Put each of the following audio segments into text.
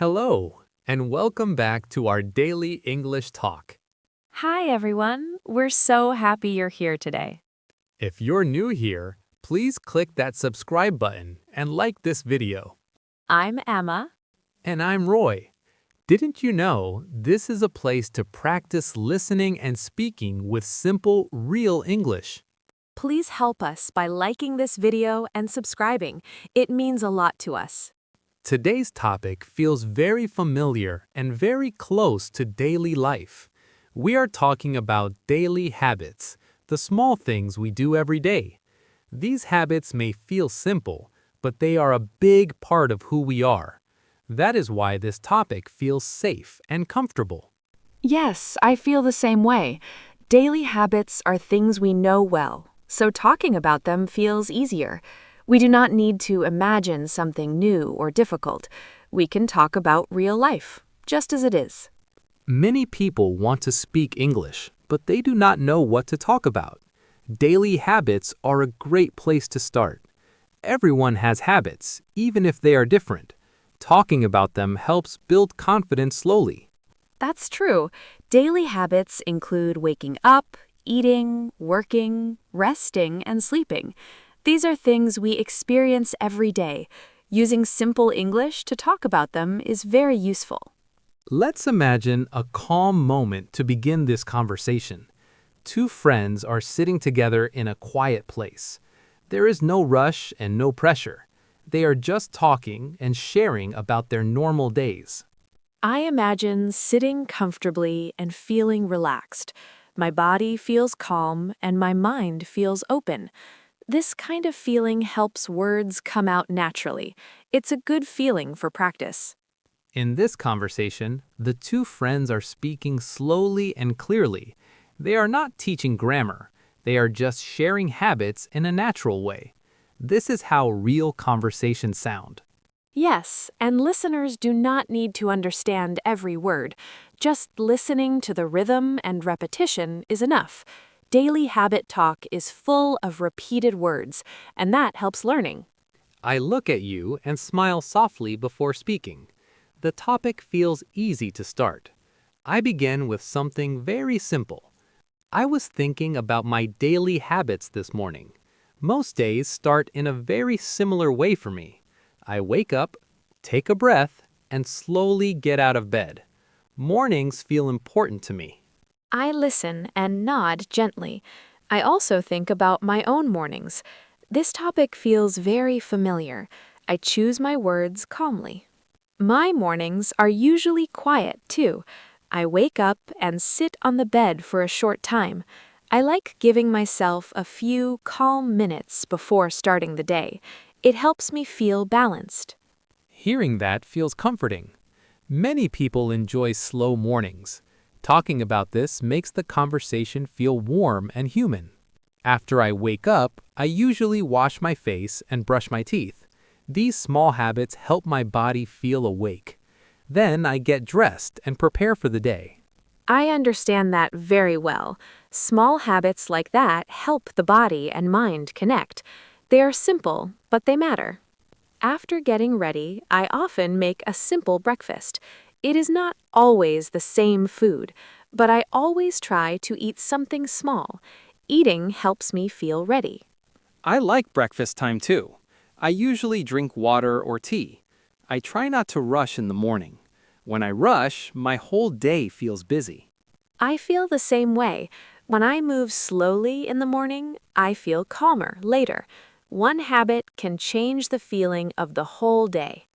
Hello, and welcome back to our daily English talk. Hi, everyone. We're so happy you're here today. If you're new here, please click that subscribe button and like this video. I'm Emma. And I'm Roy. Didn't you know this is a place to practice listening and speaking with simple, real English? Please help us by liking this video and subscribing. It means a lot to us. Today's topic feels very familiar and very close to daily life. We are talking about daily habits, the small things we do every day. These habits may feel simple, but they are a big part of who we are. That is why this topic feels safe and comfortable. Yes, I feel the same way. Daily habits are things we know well, so talking about them feels easier. We do not need to imagine something new or difficult. We can talk about real life, just as it is. Many people want to speak English, but they do not know what to talk about. Daily habits are a great place to start. Everyone has habits, even if they are different. Talking about them helps build confidence slowly. That's true. Daily habits include waking up, eating, working, resting, and sleeping. These are things we experience every day. Using simple English to talk about them is very useful. Let's imagine a calm moment to begin this conversation. Two friends are sitting together in a quiet place. There is no rush and no pressure. They are just talking and sharing about their normal days. I imagine sitting comfortably and feeling relaxed. My body feels calm and my mind feels open. This kind of feeling helps words come out naturally. It's a good feeling for practice. In this conversation, the two friends are speaking slowly and clearly. They are not teaching grammar. They are just sharing habits in a natural way. This is how real conversations sound. Yes, and listeners do not need to understand every word. Just listening to the rhythm and repetition is enough. Daily habit talk is full of repeated words, and that helps learning. I look at you and smile softly before speaking. The topic feels easy to start. I begin with something very simple. I was thinking about my daily habits this morning. Most days start in a very similar way for me. I wake up, take a breath, and slowly get out of bed. Mornings feel important to me. I listen and nod gently. I also think about my own mornings. This topic feels very familiar. I choose my words calmly. My mornings are usually quiet, too. I wake up and sit on the bed for a short time. I like giving myself a few calm minutes before starting the day. It helps me feel balanced. Hearing that feels comforting. Many people enjoy slow mornings. Talking about this makes the conversation feel warm and human. After I wake up, I usually wash my face and brush my teeth. These small habits help my body feel awake. Then I get dressed and prepare for the day. I understand that very well. Small habits like that help the body and mind connect. They are simple, but they matter. After getting ready, I often make a simple breakfast. It is not always the same food, but I always try to eat something small. Eating helps me feel ready. I like breakfast time too. I usually drink water or tea. I try not to rush in the morning. When I rush, my whole day feels busy. I feel the same way. When I move slowly in the morning, I feel calmer later. One habit can change the feeling of the whole day.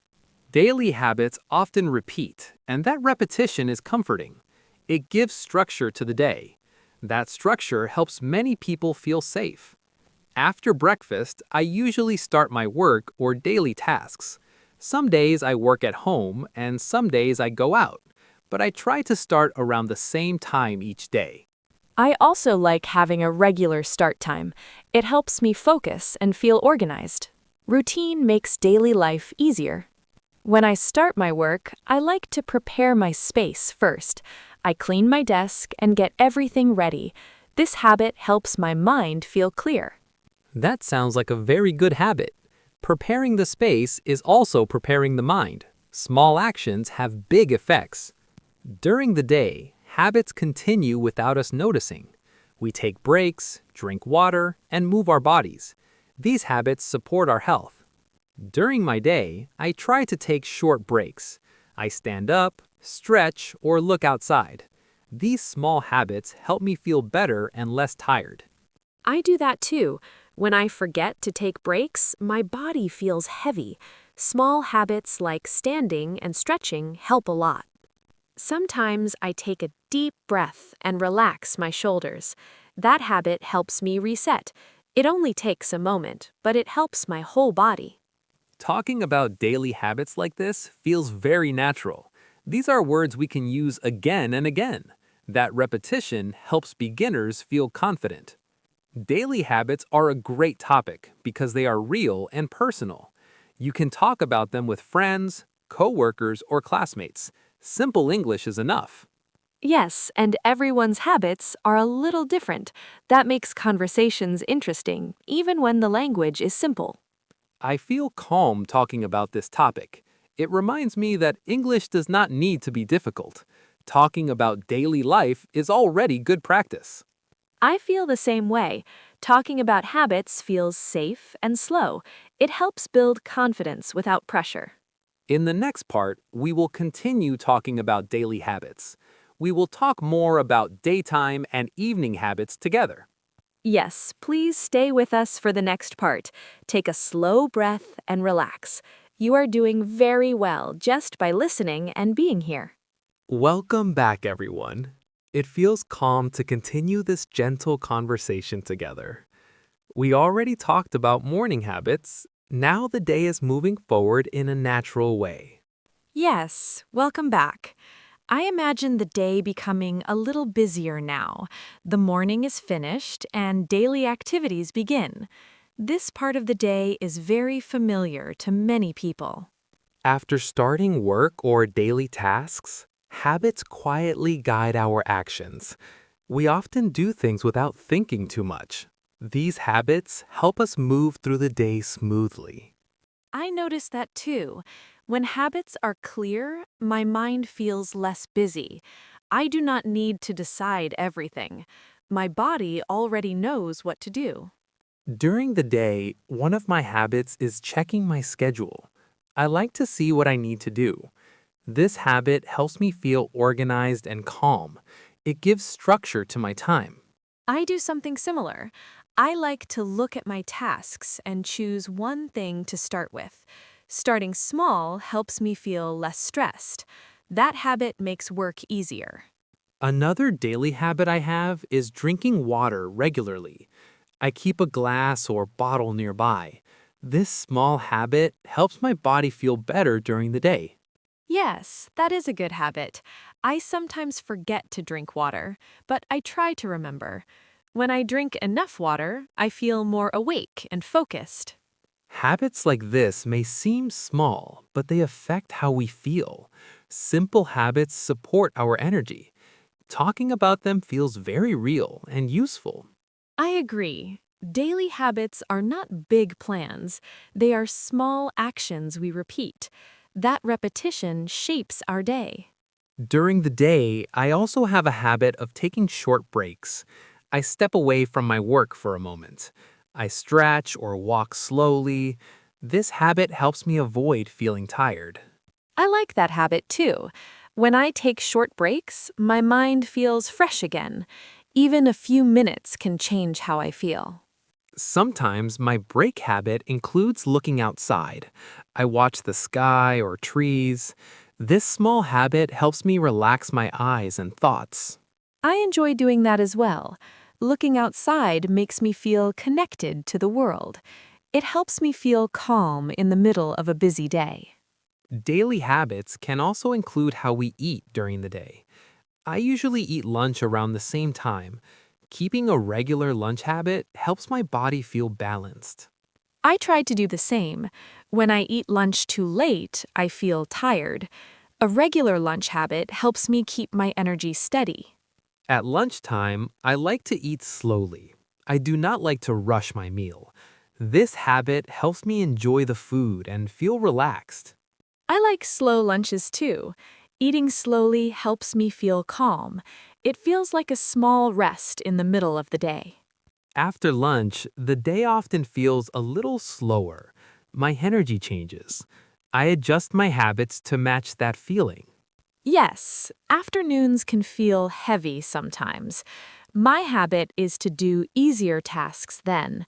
Daily habits often repeat, and that repetition is comforting. It gives structure to the day. That structure helps many people feel safe. After breakfast, I usually start my work or daily tasks. Some days I work at home and some days I go out, but I try to start around the same time each day. I also like having a regular start time. It helps me focus and feel organized. Routine makes daily life easier. When I start my work, I like to prepare my space first. I clean my desk and get everything ready. This habit helps my mind feel clear. That sounds like a very good habit. Preparing the space is also preparing the mind. Small actions have big effects. During the day, habits continue without us noticing. We take breaks, drink water, and move our bodies. These habits support our health. During my day, I try to take short breaks. I stand up, stretch, or look outside. These small habits help me feel better and less tired. I do that too. When I forget to take breaks, my body feels heavy. Small habits like standing and stretching help a lot. Sometimes I take a deep breath and relax my shoulders. That habit helps me reset. It only takes a moment, but it helps my whole body. Talking about daily habits like this feels very natural. These are words we can use again and again. That repetition helps beginners feel confident. Daily habits are a great topic because they are real and personal. You can talk about them with friends, coworkers, or classmates. Simple English is enough. Yes, and everyone's habits are a little different. That makes conversations interesting, even when the language is simple. I feel calm talking about this topic. It reminds me that English does not need to be difficult. Talking about daily life is already good practice. I feel the same way. Talking about habits feels safe and slow. It helps build confidence without pressure. In the next part, we will continue talking about daily habits. We will talk more about daytime and evening habits together. Yes, please stay with us for the next part. Take a slow breath and relax. You are doing very well just by listening and being here. Welcome back, everyone. It feels calm to continue this gentle conversation together. We already talked about morning habits. Now the day is moving forward in a natural way. Yes, welcome back. I imagine the day becoming a little busier now. The morning is finished and daily activities begin. This part of the day is very familiar to many people. After starting work or daily tasks, habits quietly guide our actions. We often do things without thinking too much. These habits help us move through the day smoothly. I notice that too. When habits are clear, my mind feels less busy. I do not need to decide everything. My body already knows what to do. During the day, one of my habits is checking my schedule. I like to see what I need to do. This habit helps me feel organized and calm. It gives structure to my time. I do something similar. I like to look at my tasks and choose one thing to start with. Starting small helps me feel less stressed. That habit makes work easier. Another daily habit I have is drinking water regularly. I keep a glass or bottle nearby. This small habit helps my body feel better during the day. Yes, that is a good habit. I sometimes forget to drink water, but I try to remember. When I drink enough water, I feel more awake and focused. Habits like this may seem small, but they affect how we feel. Simple habits support our energy. Talking about them feels very real and useful. I agree. Daily habits are not big plans. They are small actions we repeat. That repetition shapes our day. During the day, I also have a habit of taking short breaks. I step away from my work for a moment. I stretch or walk slowly. This habit helps me avoid feeling tired. I like that habit too. When I take short breaks, my mind feels fresh again. Even a few minutes can change how I feel. Sometimes my break habit includes looking outside. I watch the sky or trees. This small habit helps me relax my eyes and thoughts. I enjoy doing that as well. Looking outside makes me feel connected to the world. It helps me feel calm in the middle of a busy day. Daily habits can also include how we eat during the day. I usually eat lunch around the same time. Keeping a regular lunch habit helps my body feel balanced. I try to do the same. When I eat lunch too late, I feel tired. A regular lunch habit helps me keep my energy steady. At lunchtime, I like to eat slowly. I do not like to rush my meal. This habit helps me enjoy the food and feel relaxed. I like slow lunches too. Eating slowly helps me feel calm. It feels like a small rest in the middle of the day. After lunch, the day often feels a little slower. My energy changes. I adjust my habits to match that feeling. Yes, afternoons can feel heavy sometimes. My habit is to do easier tasks then.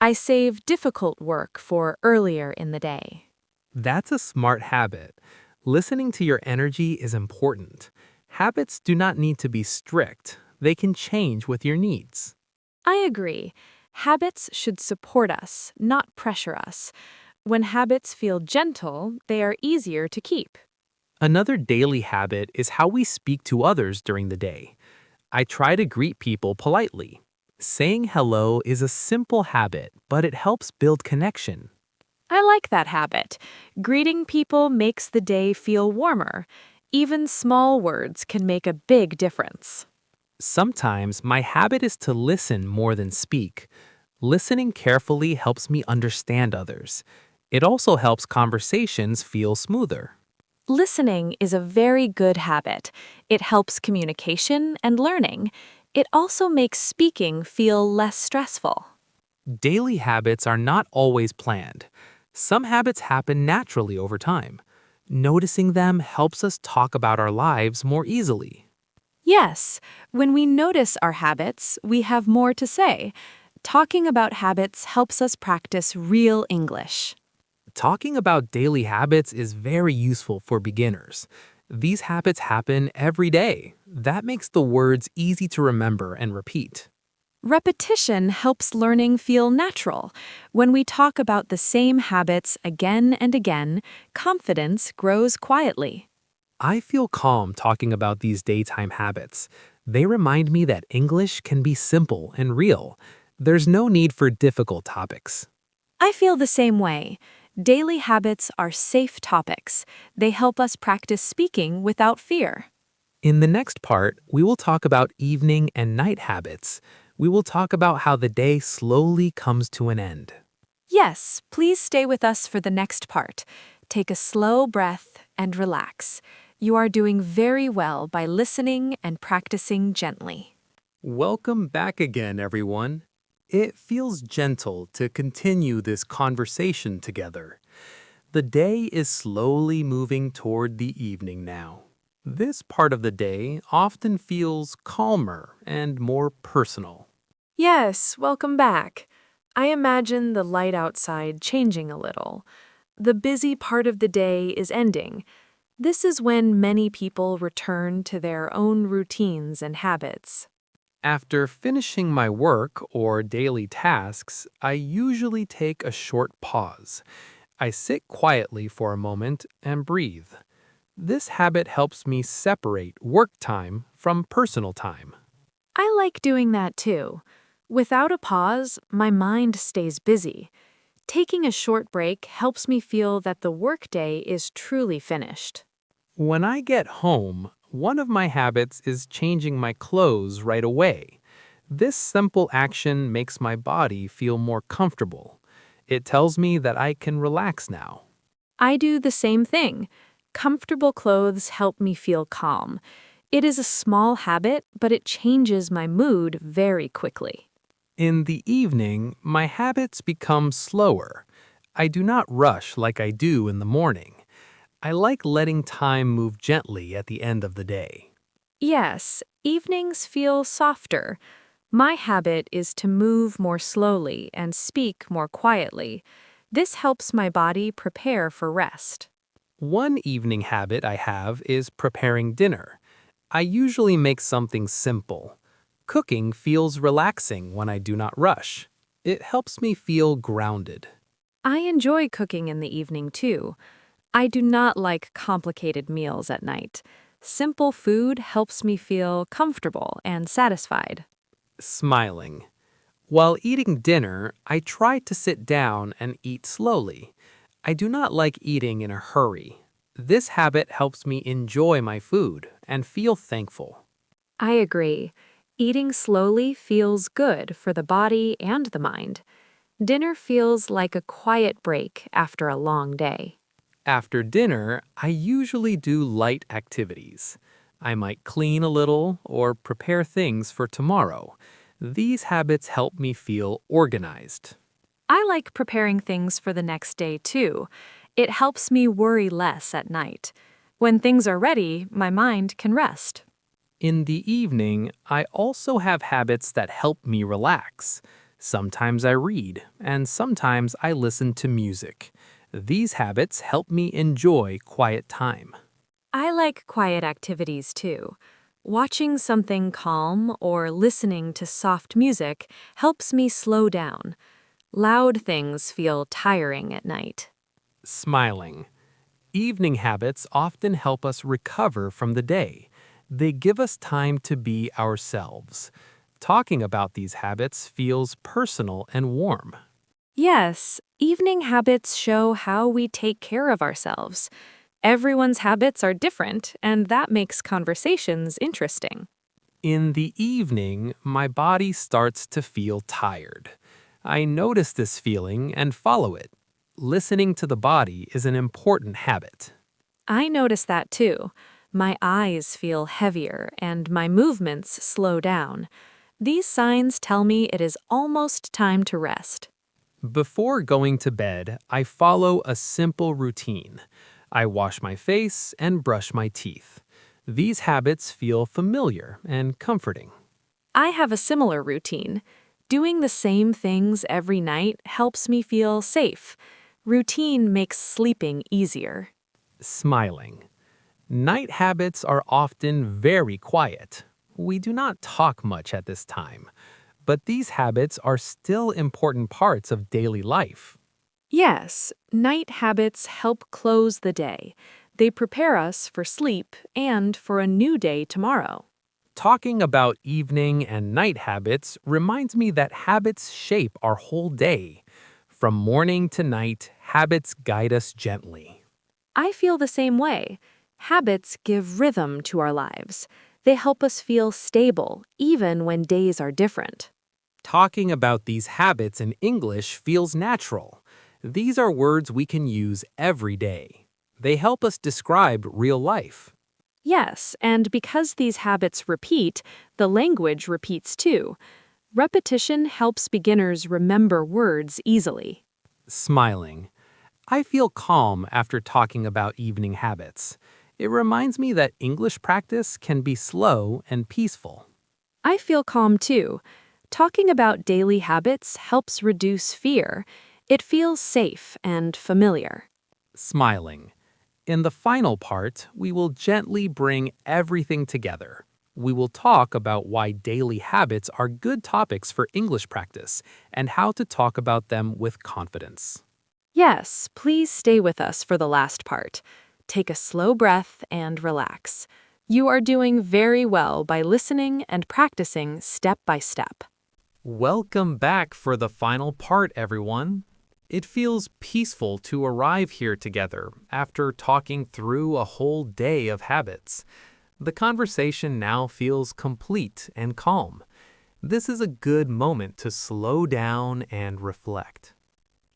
I save difficult work for earlier in the day. That's a smart habit. Listening to your energy is important. Habits do not need to be strict, they can change with your needs. I agree. Habits should support us, not pressure us. When habits feel gentle, they are easier to keep. Another daily habit is how we speak to others during the day. I try to greet people politely. Saying hello is a simple habit, but it helps build connection. I like that habit. Greeting people makes the day feel warmer. Even small words can make a big difference. Sometimes my habit is to listen more than speak. Listening carefully helps me understand others. It also helps conversations feel smoother. Listening is a very good habit. It helps communication and learning. It also makes speaking feel less stressful. Daily habits are not always planned. Some habits happen naturally over time. Noticing them helps us talk about our lives more easily. Yes, when we notice our habits, we have more to say. Talking about habits helps us practice real English. Talking about daily habits is very useful for beginners. These habits happen every day. That makes the words easy to remember and repeat. Repetition helps learning feel natural. When we talk about the same habits again and again, confidence grows quietly. I feel calm talking about these daytime habits. They remind me that English can be simple and real. There's no need for difficult topics. I feel the same way. Daily habits are safe topics. They help us practice speaking without fear. In the next part, we will talk about evening and night habits. We will talk about how the day slowly comes to an end. Yes, please stay with us for the next part. Take a slow breath and relax. You are doing very well by listening and practicing gently. Welcome back again, everyone. It feels gentle to continue this conversation together. The day is slowly moving toward the evening now. This part of the day often feels calmer and more personal. Yes, welcome back. I imagine the light outside changing a little. The busy part of the day is ending. This is when many people return to their own routines and habits. After finishing my work or daily tasks, I usually take a short pause. I sit quietly for a moment and breathe. This habit helps me separate work time from personal time. I like doing that too. Without a pause, my mind stays busy. Taking a short break helps me feel that the workday is truly finished. When I get home, one of my habits is changing my clothes right away. This simple action makes my body feel more comfortable. It tells me that I can relax now. I do the same thing. Comfortable clothes help me feel calm. It is a small habit, but it changes my mood very quickly. In the evening, my habits become slower. I do not rush like I do in the morning. I like letting time move gently at the end of the day. Yes, evenings feel softer. My habit is to move more slowly and speak more quietly. This helps my body prepare for rest. One evening habit I have is preparing dinner. I usually make something simple. Cooking feels relaxing when I do not rush. It helps me feel grounded. I enjoy cooking in the evening too. I do not like complicated meals at night. Simple food helps me feel comfortable and satisfied. Smiling. While eating dinner, I try to sit down and eat slowly. I do not like eating in a hurry. This habit helps me enjoy my food and feel thankful. I agree. Eating slowly feels good for the body and the mind. Dinner feels like a quiet break after a long day. After dinner, I usually do light activities. I might clean a little or prepare things for tomorrow. These habits help me feel organized. I like preparing things for the next day too. It helps me worry less at night. When things are ready, my mind can rest. In the evening, I also have habits that help me relax. Sometimes I read, and sometimes I listen to music. These habits help me enjoy quiet time. I like quiet activities too. Watching something calm or listening to soft music helps me slow down. Loud things feel tiring at night. Smiling. Evening habits often help us recover from the day. They give us time to be ourselves. Talking about these habits feels personal and warm. Yes, evening habits show how we take care of ourselves. Everyone's habits are different, and that makes conversations interesting. In the evening, my body starts to feel tired. I notice this feeling and follow it. Listening to the body is an important habit. I notice that too. My eyes feel heavier and my movements slow down. These signs tell me it is almost time to rest. Before going to bed, I follow a simple routine. I wash my face and brush my teeth. These habits feel familiar and comforting. I have a similar routine. Doing the same things every night helps me feel safe. Routine makes sleeping easier. Smiling. Night habits are often very quiet. We do not talk much at this time, but these habits are still important parts of daily life. Yes, night habits help close the day. They prepare us for sleep and for a new day tomorrow. Talking about evening and night habits reminds me that habits shape our whole day. From morning to night, habits guide us gently. I feel the same way. Habits give rhythm to our lives. They help us feel stable, even when days are different. Talking about these habits in English feels natural. These are words we can use every day. They help us describe real life. Yes, and because these habits repeat, the language repeats too. Repetition helps beginners remember words easily. Smiling. I feel calm after talking about evening habits. It reminds me that English practice can be slow and peaceful. I feel calm too. Talking about daily habits helps reduce fear. It feels safe and familiar. Smiling. In the final part, we will gently bring everything together. We will talk about why daily habits are good topics for English practice and how to talk about them with confidence. Yes, please stay with us for the last part. Take a slow breath and relax. You are doing very well by listening and practicing step by step. Welcome back for the final part, everyone. It feels peaceful to arrive here together after talking through a whole day of habits. The conversation now feels complete and calm. This is a good moment to slow down and reflect.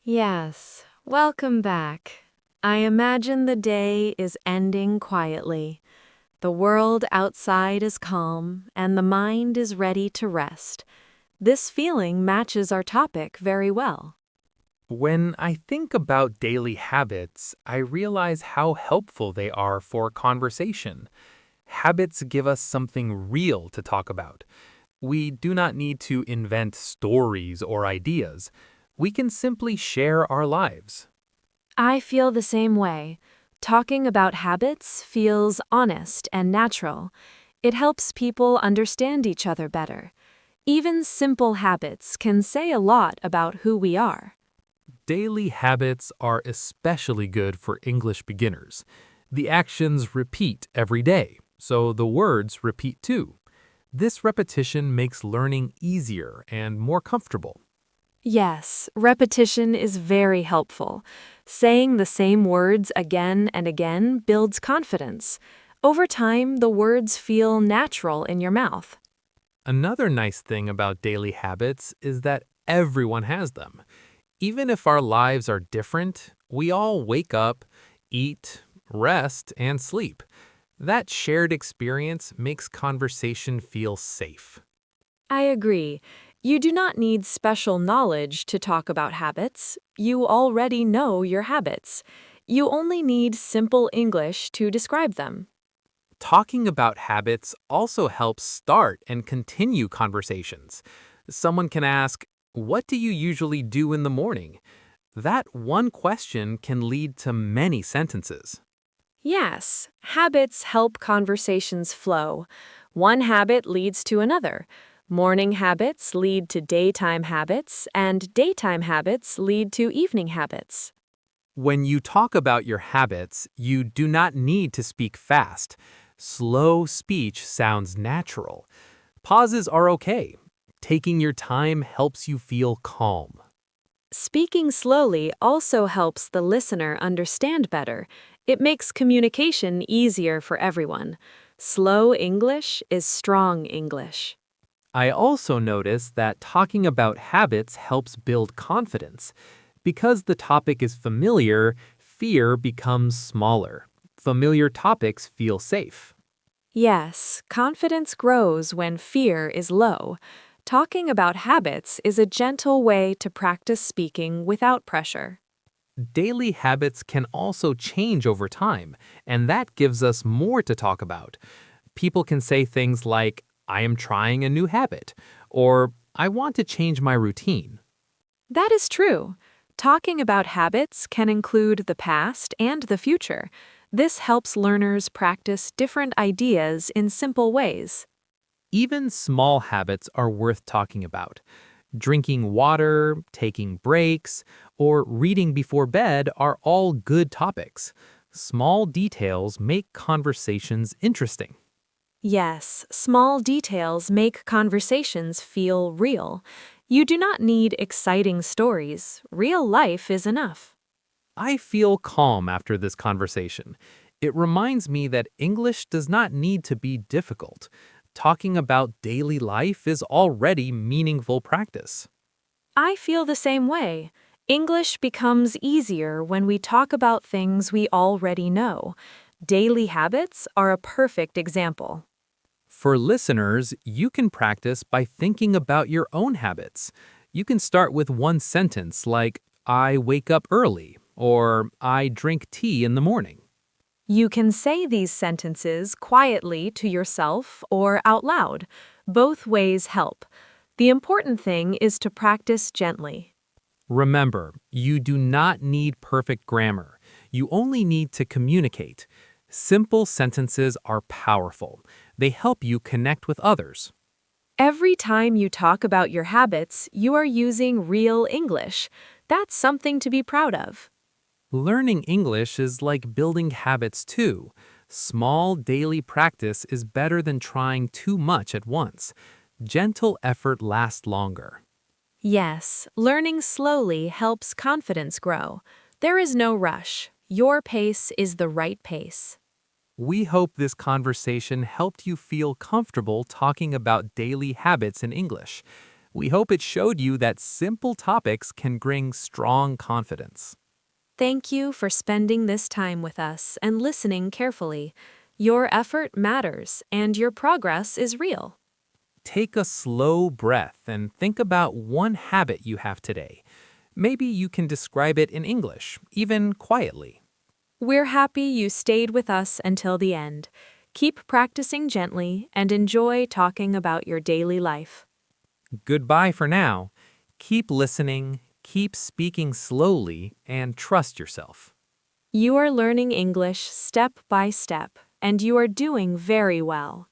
Yes, welcome back. I imagine the day is ending quietly. The world outside is calm and the mind is ready to rest. This feeling matches our topic very well. When I think about daily habits, I realize how helpful they are for conversation. Habits give us something real to talk about. We do not need to invent stories or ideas. We can simply share our lives. I feel the same way. Talking about habits feels honest and natural. It helps people understand each other better. Even simple habits can say a lot about who we are. Daily habits are especially good for English beginners. The actions repeat every day, so the words repeat too. This repetition makes learning easier and more comfortable. Yes, repetition is very helpful. Saying the same words again and again builds confidence. Over time, the words feel natural in your mouth. Another nice thing about daily habits is that everyone has them. Even if our lives are different, we all wake up, eat, rest, and sleep. That shared experience makes conversation feel safe. I agree. You do not need special knowledge to talk about habits. You already know your habits. You only need simple English to describe them. Talking about habits also helps start and continue conversations. Someone can ask, "What do you usually do in the morning?" That one question can lead to many sentences. Yes, habits help conversations flow. One habit leads to another. Morning habits lead to daytime habits, and daytime habits lead to evening habits. When you talk about your habits, you do not need to speak fast. Slow speech sounds natural. Pauses are okay. Taking your time helps you feel calm. Speaking slowly also helps the listener understand better. It makes communication easier for everyone. Slow English is strong English. I also notice that talking about habits helps build confidence. Because the topic is familiar, fear becomes smaller. Familiar topics feel safe. Yes, confidence grows when fear is low. Talking about habits is a gentle way to practice speaking without pressure. Daily habits can also change over time, and that gives us more to talk about. People can say things like, "I am trying a new habit," or "I want to change my routine." That is true. Talking about habits can include the past and the future. This helps learners practice different ideas in simple ways. Even small habits are worth talking about. Drinking water, taking breaks, or reading before bed are all good topics. Small details make conversations interesting. Yes, small details make conversations feel real. You do not need exciting stories. Real life is enough. I feel calm after this conversation. It reminds me that English does not need to be difficult. Talking about daily life is already meaningful practice. I feel the same way. English becomes easier when we talk about things we already know. Daily habits are a perfect example. For listeners, you can practice by thinking about your own habits. You can start with one sentence like, "I wake up early," or "I drink tea in the morning." You can say these sentences quietly to yourself or out loud. Both ways help. The important thing is to practice gently. Remember, you do not need perfect grammar. You only need to communicate. Simple sentences are powerful. They help you connect with others. Every time you talk about your habits, you are using real English. That's something to be proud of. Learning English is like building habits too. Small daily practice is better than trying too much at once. Gentle effort lasts longer. Yes, learning slowly helps confidence grow. There is no rush. Your pace is the right pace. We hope this conversation helped you feel comfortable talking about daily habits in English. We hope it showed you that simple topics can bring strong confidence. Thank you for spending this time with us and listening carefully. Your effort matters and your progress is real. Take a slow breath and think about one habit you have today. Maybe you can describe it in English, even quietly. We're happy you stayed with us until the end. Keep practicing gently and enjoy talking about your daily life. Goodbye for now. Keep listening, keep speaking slowly, and trust yourself. You are learning English step by step, and you are doing very well.